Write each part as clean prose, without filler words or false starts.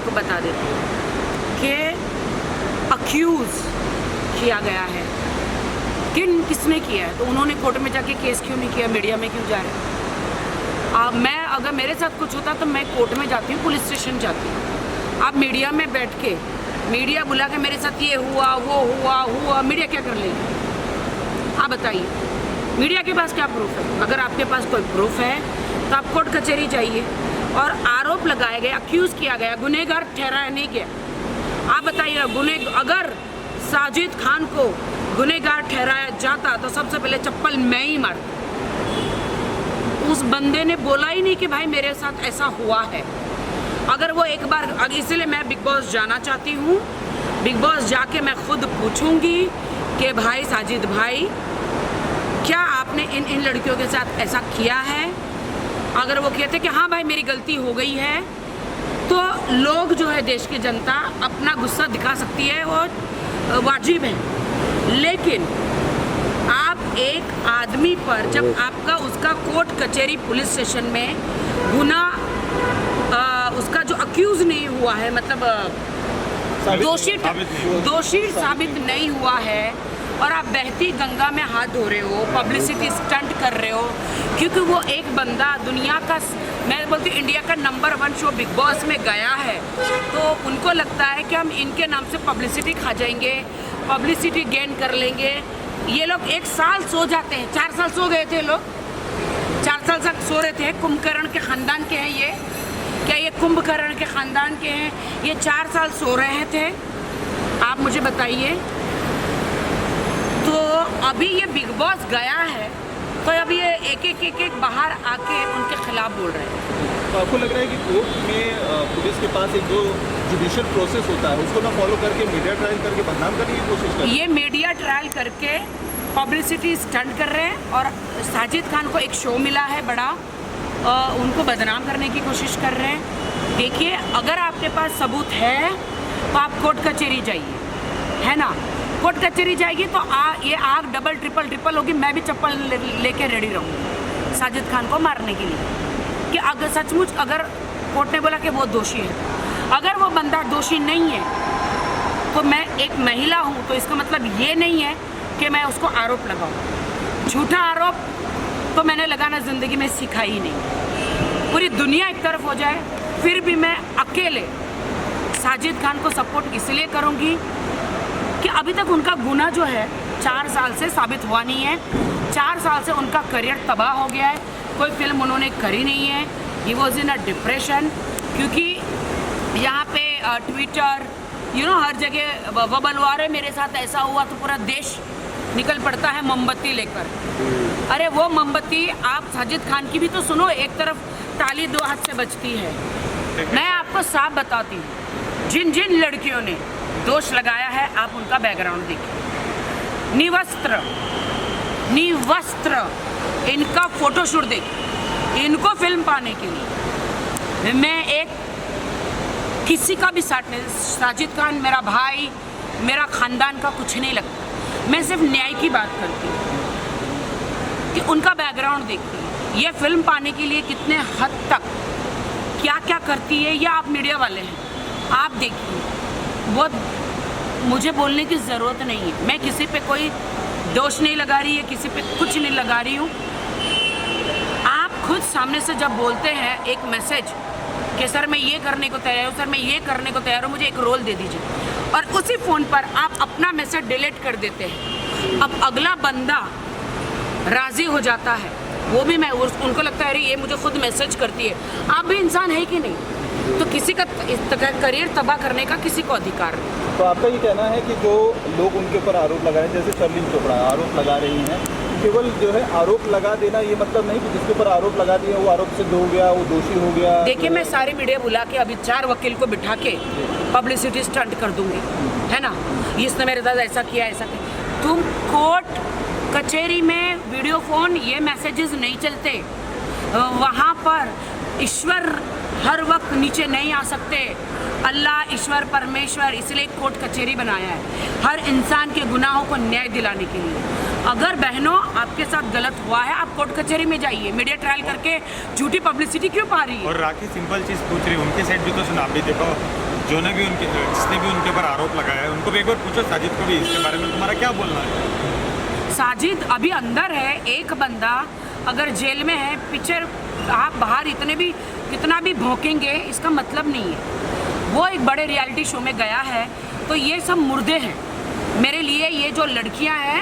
आपको बता देती हूँ कि अक्यूज़ किया गया है। किसने किया है? तो उन्होंने कोर्ट में जाके केस क्यों नहीं किया, मीडिया में क्यों जा रहे हैं? मैं अगर मेरे साथ कुछ होता तो मैं कोर्ट में जाती हूँ, पुलिस स्टेशन जाती हूँ। आप मीडिया में बैठ के मीडिया बुला के मेरे साथ ये हुआ वो हुआ, मीडिया क्या कर लेगी? आप बताइए, मीडिया के पास क्या प्रूफ है? अगर आपके पास कोई प्रूफ है तो आप कोर्ट कचहरी जाइए। और आरोप लगाया गया, अक्यूज़ किया गया, गुनहगार ठहराया नहीं गया। आप बताइए, अगर साजिद खान को गुनहगार ठहराया जाता तो सबसे पहले चप्पल मैं ही मारती। उस बंदे ने बोला ही नहीं कि भाई मेरे साथ ऐसा हुआ है। अगर वो एक बार, इसलिए मैं बिग बॉस जाना चाहती हूँ। बिग बॉस जाके मैं खुद पूछूंगी कि भाई साजिद भाई, क्या आपने इन लड़कियों के साथ ऐसा किया है? अगर वो कहते कि हाँ भाई मेरी गलती हो गई है, तो लोग जो है, देश की जनता अपना गुस्सा दिखा सकती है और वाजिब है। लेकिन आप एक आदमी पर जब आपका उसका कोर्ट कचहरी पुलिस स्टेशन में गुना उसका जो अक्यूज नहीं हुआ है, मतलब दोषी साबित नहीं हुआ है, और आप बहती गंगा में हाथ धो रहे हो, पब्लिसिटी स्टंट कर रहे हो, क्योंकि वो एक बंदा दुनिया का, मैं बोलती इंडिया का नंबर 1 शो बिग बॉस में गया है, तो उनको लगता है कि हम इनके नाम से पब्लिसिटी खा जाएंगे, पब्लिसिटी गेन कर लेंगे। ये लोग 1 साल सो जाते हैं, 4 साल सो गए थे लोग, 4 साल तक सो रहे थे। कुंभकर्ण के खानदान के हैं ये, क्या ये कुंभकर्ण के खानदान के हैं? ये 4 साल सो रहे थे, आप मुझे बताइए। तो अभी ये बिग बॉस गया है, तो अभी ये एक बाहर आके उनके खिलाफ बोल रहे हैं। तो आपको लग रहा है कि कोर्ट में पुलिस के पास एक जो जुडिशियल प्रोसेस होता है उसको ना फॉलो करके मीडिया ट्रायल करके बदनाम करने की कोशिश कर रहे हैं? ये मीडिया ट्रायल करके पब्लिसिटी स्टंट कर रहे हैं, और साजिद खान को एक शो मिला है बड़ा, उनको बदनाम करने की कोशिश कर रहे हैं। देखिए, अगर आपके पास सबूत है तो आप कोर्ट कचहरी जाइए, है ना? कोर्ट कचहरी जाएगी तो ये आग डबल ट्रिपल होगी। मैं भी चप्पल लेके रेडी रहूँगी साजिद खान को मारने के लिए, कि अगर सचमुच अगर कोर्ट ने बोला कि वो दोषी है, अगर वो बंदा दोषी नहीं है, तो मैं एक महिला हूँ, तो इसका मतलब ये नहीं है कि मैं उसको आरोप लगाऊँ। झूठा आरोप तो मैंने लगाना ज़िंदगी में सीखा ही नहीं। पूरी दुनिया एक तरफ हो जाए फिर भी मैं अकेले साजिद खान को सपोर्ट इसलिए करूँगी कि अभी तक उनका गुनाह जो है 4 साल से साबित हुआ नहीं है। 4 साल से उनका करियर तबाह हो गया है, कोई फिल्म उन्होंने करी नहीं है। He was in a depression, क्योंकि यहाँ पे ट्विटर हर जगह बबलवा रहे, मेरे साथ ऐसा हुआ, तो पूरा देश निकल पड़ता है मोमबत्ती लेकर। अरे वो मोमबत्ती आप साजिद खान की भी तो सुनो, एक तरफ ताली 2 हाथ से बजती है। मैं आपको साफ बताती हूँ, जिन जिन लड़कियों ने दोष लगाया है, आप उनका बैकग्राउंड देखिए। निवस्त्र इनका फोटोशूट देखिए। इनको फिल्म पाने के लिए मैं एक किसी का भी साथ नहीं, साजिद खान मेरा भाई, मेरा खानदान का कुछ नहीं लगता। मैं सिर्फ न्याय की बात करती हूँ कि उनका बैकग्राउंड देखिए, ये फिल्म पाने के लिए कितने हद तक क्या क्या करती है। ये आप मीडिया वाले हैं, आप देखिए, बहुत मुझे बोलने की ज़रूरत नहीं है। मैं किसी पे कोई दोष नहीं लगा रही है, किसी पे कुछ नहीं लगा रही हूँ। आप खुद सामने से जब बोलते हैं एक मैसेज कि सर मैं ये करने को तैयार हूँ, सर मैं ये करने को तैयार हूँ, मुझे एक रोल दे दीजिए, और उसी फ़ोन पर आप अपना मैसेज डिलीट कर देते हैं। अब अगला बंदा राज़ी हो जाता है, वो भी मैं उनको लगता है अरे ये मुझे खुद मैसेज करती है। आप भी इंसान है कि नहीं? तो किसी का करियर तबाह करने का किसी को अधिकार नहीं। तो आपका ये कहना है कि जो लोग उनके ऊपर आरोप लगा रहे हैं, जैसे शर्लिन चोपड़ा आरोप लगा रही हैं, केवल जो है आरोप लगा देना ये मतलब नहीं कि जिसके ऊपर आरोप लगा दिया वो आरोप सिद्ध हो गया, वो दोषी हो गया? देखिए, मैं सारी मीडिया बुला के अभी 4 वकील को बिठा के पब्लिसिटी स्टंट कर दूंगी, है ना? इसने मेरे साथ ऐसा किया, ऐसा किया। तुम कोर्ट कचहरी में वीडियो फोन ये मैसेजेस नहीं चलते, वहाँ पर ईश्वर हर वक्त नीचे नहीं आ सकते। अल्लाह, ईश्वर, परमेश्वर, इसलिए कोर्ट कचहरी बनाया है हर इंसान के गुनाहों को न्याय दिलाने के लिए। अगर बहनों आपके साथ गलत हुआ है, आप कोर्ट कचहरी में जाइए। मीडिया ट्रायल करके झूठी पब्लिसिटी क्यों पा रही है? और राखी सिंपल चीज़ पूछ रही है, उनके साइड भी तो सुना, आप भी देखो जिसने भी उनके ऊपर आरोप लगाया है उनको भी एक बार पूछो, साजिद को भी इसके बारे में तुम्हारा क्या बोलना है? साजिद अभी अंदर है, एक बंदा अगर जेल में है, पिक्चर आप बाहर कितना भी भौंकेंगे इसका मतलब नहीं है। वो एक बड़े रियलिटी शो में गया है, तो ये सब मुर्दे हैं मेरे लिए। ये जो लड़कियां हैं,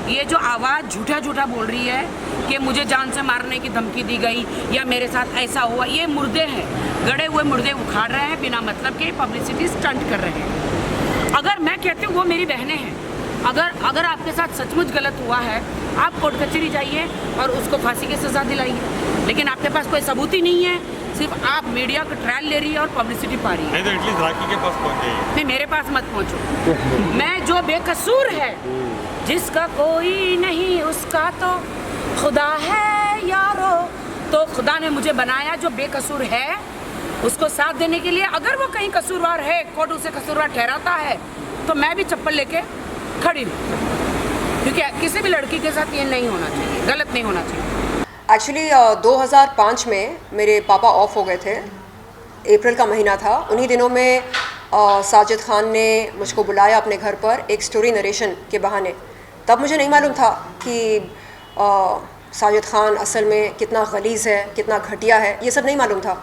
ये जो आवाज़ झूठा बोल रही है कि मुझे जान से मारने की धमकी दी गई या मेरे साथ ऐसा हुआ, ये मुर्दे हैं, गड़े हुए मुर्दे उखाड़ रहे हैं बिना मतलब के, पब्लिसिटी स्टंट कर रहे हैं। अगर मैं कहती हूँ वो मेरी बहनें हैं, अगर आपके साथ सचमुच गलत हुआ है, आप कोर्ट कचहरी जाइए और उसको फांसी की सज़ा दिलाइए, लेकिन आपके पास कोई सबूत ही नहीं है, सिर्फ आप मीडिया को ट्रायल ले रही है और पब्लिसिटी पा रही है। नहीं तो एटलीस्ट राखी के पास पहुंचे। नहीं, मेरे पास मत पहुंचो। मैं जो बेकसूर है, जिसका कोई नहीं उसका तो खुदा है यारो, तो खुदा ने मुझे बनाया जो बेकसूर है उसको साथ देने के लिए। अगर वो कहीं कसूरवार है, कोर्ट उसे कसूरवार ठहराता है, तो मैं भी चप्पल लेके खड़ी हूँ, क्योंकि किसी भी लड़की के साथ ये नहीं होना चाहिए, गलत नहीं होना चाहिए। एक्चुअली 2005 में मेरे पापा ऑफ हो गए थे, अप्रैल का महीना था। उन्हीं दिनों में साजिद खान ने मुझको बुलाया अपने घर पर एक स्टोरी नरेशन के बहाने। तब मुझे नहीं मालूम था कि साजिद खान असल में कितना गलीज़ है, कितना घटिया है, ये सब नहीं मालूम था।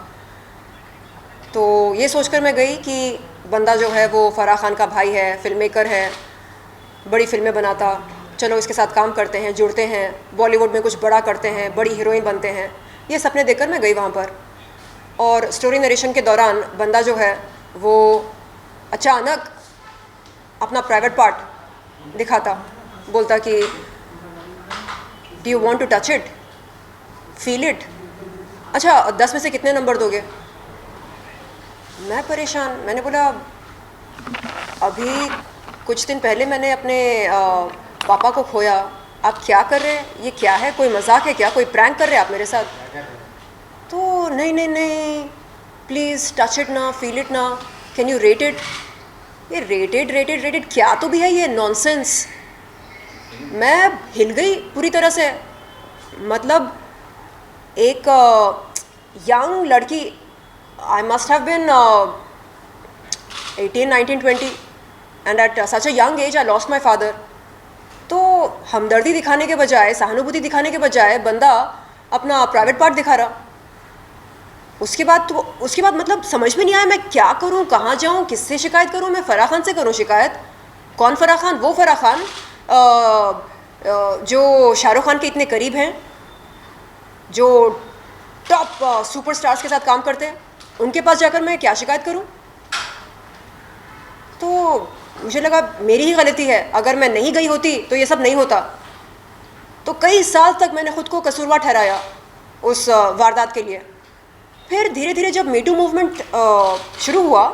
तो ये सोचकर मैं गई कि बंदा जो है वो फराह खान का भाई है, फिल्म मेकर है, बड़ी फिल्में बनाता, चलो इसके साथ काम करते हैं, जुड़ते हैं, बॉलीवुड में कुछ बड़ा करते हैं, बड़ी हीरोइन बनते हैं। ये सपने देखकर मैं गई वहाँ पर। और स्टोरी नरेशन के दौरान बंदा जो है वो अचानक अपना प्राइवेट पार्ट दिखाता, बोलता कि do you want to touch it, feel it, अच्छा 10 में से कितने नंबर दोगे? मैं परेशान, मैंने बोला अभी कुछ दिन पहले मैंने अपने पापा को खोया, आप क्या कर रहे हैं, ये क्या है, कोई मजाक है क्या, कोई प्रैंक कर रहे हैं आप मेरे साथ? तो नहीं प्लीज़ टच इट ना, फील इट ना, कैन यू रेट इट। ये रेटेड क्या तो भी है ये नॉनसेंस। मैं हिल गई पूरी तरह से। मतलब एक यंग लड़की, I must have been 18, 19, 20 and at such a young age I lost my father. तो हमदर्दी दिखाने के बजाय, सहानुभूति दिखाने के बजाय बंदा अपना प्राइवेट पार्ट दिखा रहा। उसके बाद मतलब समझ में नहीं आया मैं क्या करूं, कहाँ जाऊं, किससे शिकायत करूं। मैं फराह खान से करूं शिकायत? कौन फराह खान? वो फराह खान जो शाहरुख खान के इतने करीब हैं, जो टॉप सुपरस्टार्स के साथ काम करते हैं, उनके पास जाकर मैं क्या शिकायत करूं? तो मुझे लगा मेरी ही गलती है, अगर मैं नहीं गई होती तो ये सब नहीं होता। तो कई साल तक मैंने ख़ुद को कसूरवार ठहराया उस वारदात के लिए। फिर धीरे धीरे जब मीटू मूवमेंट शुरू हुआ,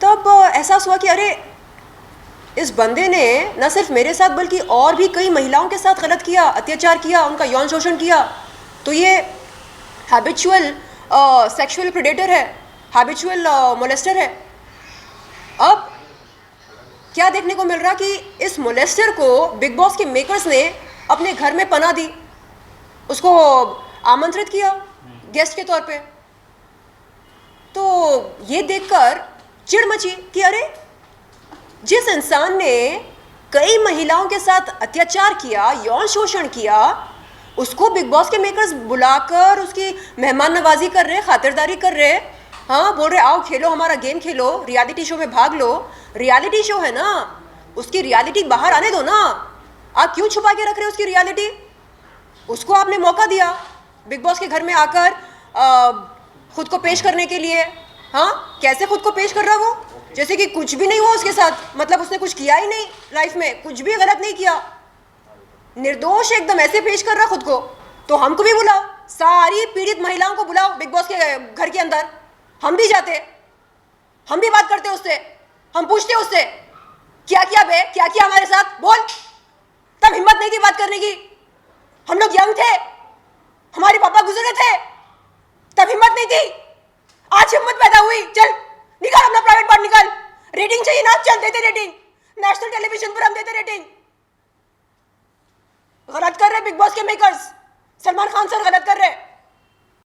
तब एहसास हुआ कि अरे इस बंदे ने न सिर्फ मेरे साथ बल्कि और भी कई महिलाओं के साथ गलत किया, अत्याचार किया, उनका यौन शोषण किया। तो ये हैबिचुअल सेक्सुअल प्रेडेटर है, हैबिचुअल मोलेस्टर है। अब क्या देखने को मिल रहा कि इस मोलेस्टर को बिग बॉस के मेकर्स ने अपने घर में पनाह दी, उसको आमंत्रित किया गेस्ट के तौर पे। तो ये देखकर चिढ़ मची कि अरे जिस इंसान ने कई महिलाओं के साथ अत्याचार किया, यौन शोषण किया, उसको बिग बॉस के मेकर्स बुलाकर उसकी मेहमान नवाजी कर रहे, खातिरदारी कर रहे, हाँ बोल रहे आओ खेलो, हमारा गेम खेलो, रियलिटी शो में भाग लो। रियलिटी शो है ना, उसकी रियलिटी बाहर आने दो ना। आप क्यों छुपा के रख रहे हो उसकी रियलिटी? उसको आपने मौका दिया बिग बॉस के घर में आकर खुद को पेश करने के लिए। हाँ, कैसे खुद को पेश कर रहा वो? जैसे कि कुछ भी नहीं हुआ उसके साथ, मतलब उसने कुछ किया ही नहीं लाइफ में, कुछ भी गलत नहीं किया, निर्दोष एकदम ऐसे पेश कर रहा खुद को। तो हमको भी बुलाओ, सारी पीड़ित महिलाओं को बुलाओ बिग बॉस के घर के अंदर, हम भी जाते, हम भी बात करते उससे, हम पूछते उससे क्या किया बे, क्या किया हमारे साथ, बोल। तब हिम्मत नहीं थी बात करने की। हम लोग यंग थे, हमारे पापा गुजरे थे, तब हिम्मत नहीं थी। आज हिम्मत पैदा हुई, चल निकाल अपना प्राइवेट पार्ट निकाल। रेटिंग चाहिए ना, चल देते रेटिंग, नेशनल टेलीविजन पर हम देते रेटिंग। गलत कर रहे बिग बॉस के मेकर्स, सलमान खान सर गलत कर रहे।